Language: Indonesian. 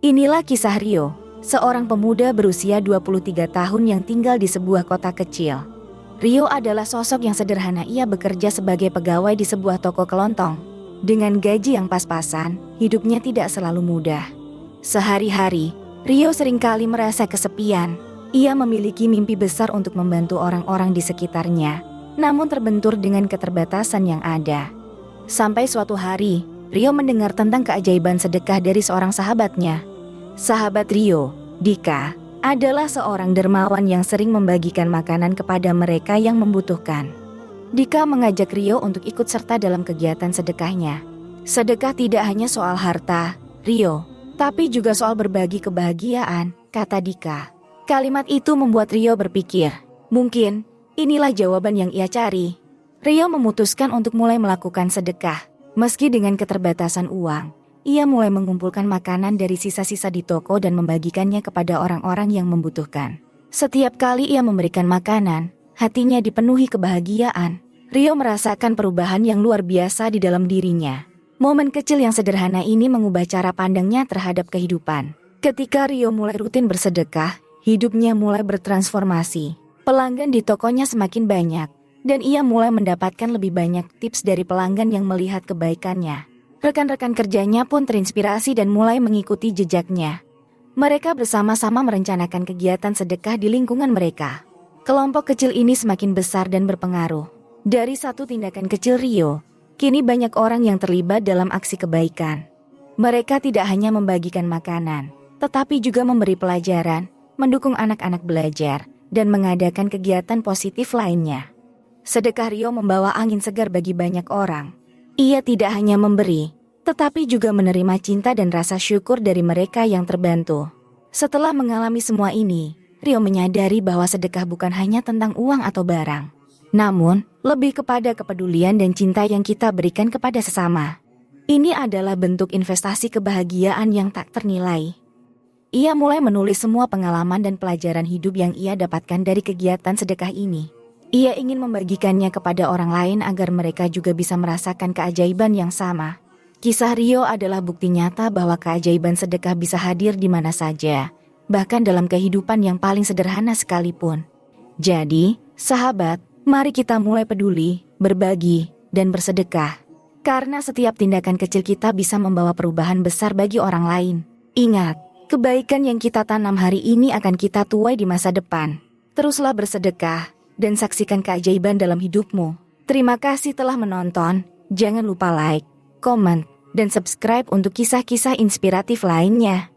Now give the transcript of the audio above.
Inilah kisah Rio, seorang pemuda berusia 23 tahun yang tinggal di sebuah kota kecil. Rio adalah sosok yang sederhana. Ia bekerja sebagai pegawai di sebuah toko kelontong. Dengan gaji yang pas-pasan, hidupnya tidak selalu mudah. Sehari-hari, Rio seringkali merasa kesepian. Ia memiliki mimpi besar untuk membantu orang-orang di sekitarnya, namun terbentur dengan keterbatasan yang ada. Sampai suatu hari, Rio mendengar tentang keajaiban sedekah dari seorang sahabatnya. Sahabat Rio, Dika, adalah seorang dermawan yang sering membagikan makanan kepada mereka yang membutuhkan. Dika mengajak Rio untuk ikut serta dalam kegiatan sedekahnya. Sedekah tidak hanya soal harta, Rio, tapi juga soal berbagi kebahagiaan, kata Dika. Kalimat itu membuat Rio berpikir, mungkin inilah jawaban yang ia cari. Rio memutuskan untuk mulai melakukan sedekah. Meski dengan keterbatasan uang, ia mulai mengumpulkan makanan dari sisa-sisa di toko dan membagikannya kepada orang-orang yang membutuhkan. Setiap kali ia memberikan makanan, hatinya dipenuhi kebahagiaan. Rio merasakan perubahan yang luar biasa di dalam dirinya. Momen kecil yang sederhana ini mengubah cara pandangnya terhadap kehidupan. Ketika Rio mulai rutin bersedekah, hidupnya mulai bertransformasi. Pelanggan di tokonya semakin banyak, dan ia mulai mendapatkan lebih banyak tips dari pelanggan yang melihat kebaikannya. Rekan-rekan kerjanya pun terinspirasi dan mulai mengikuti jejaknya. Mereka bersama-sama merencanakan kegiatan sedekah di lingkungan mereka. Kelompok kecil ini semakin besar dan berpengaruh. Dari satu tindakan kecil Rio, kini banyak orang yang terlibat dalam aksi kebaikan. Mereka tidak hanya membagikan makanan, tetapi juga memberi pelajaran, mendukung anak-anak belajar, dan mengadakan kegiatan positif lainnya. Sedekah Rio membawa angin segar bagi banyak orang. Ia tidak hanya memberi, tetapi juga menerima cinta dan rasa syukur dari mereka yang terbantu. Setelah mengalami semua ini, Rio menyadari bahwa sedekah bukan hanya tentang uang atau barang, namun lebih kepada kepedulian dan cinta yang kita berikan kepada sesama. Ini adalah bentuk investasi kebahagiaan yang tak ternilai. Ia mulai menulis semua pengalaman dan pelajaran hidup yang ia dapatkan dari kegiatan sedekah ini. Ia ingin membagikannya kepada orang lain agar mereka juga bisa merasakan keajaiban yang sama. Kisah Rio adalah bukti nyata bahwa keajaiban sedekah bisa hadir di mana saja, bahkan dalam kehidupan yang paling sederhana sekalipun. Jadi, sahabat, mari kita mulai peduli, berbagi, dan bersedekah. Karena setiap tindakan kecil kita bisa membawa perubahan besar bagi orang lain. Ingat, kebaikan yang kita tanam hari ini akan kita tuai di masa depan. Teruslah bersedekah dan saksikan keajaiban dalam hidupmu. Terima kasih telah menonton. Jangan lupa like, komen, dan subscribe untuk kisah-kisah inspiratif lainnya.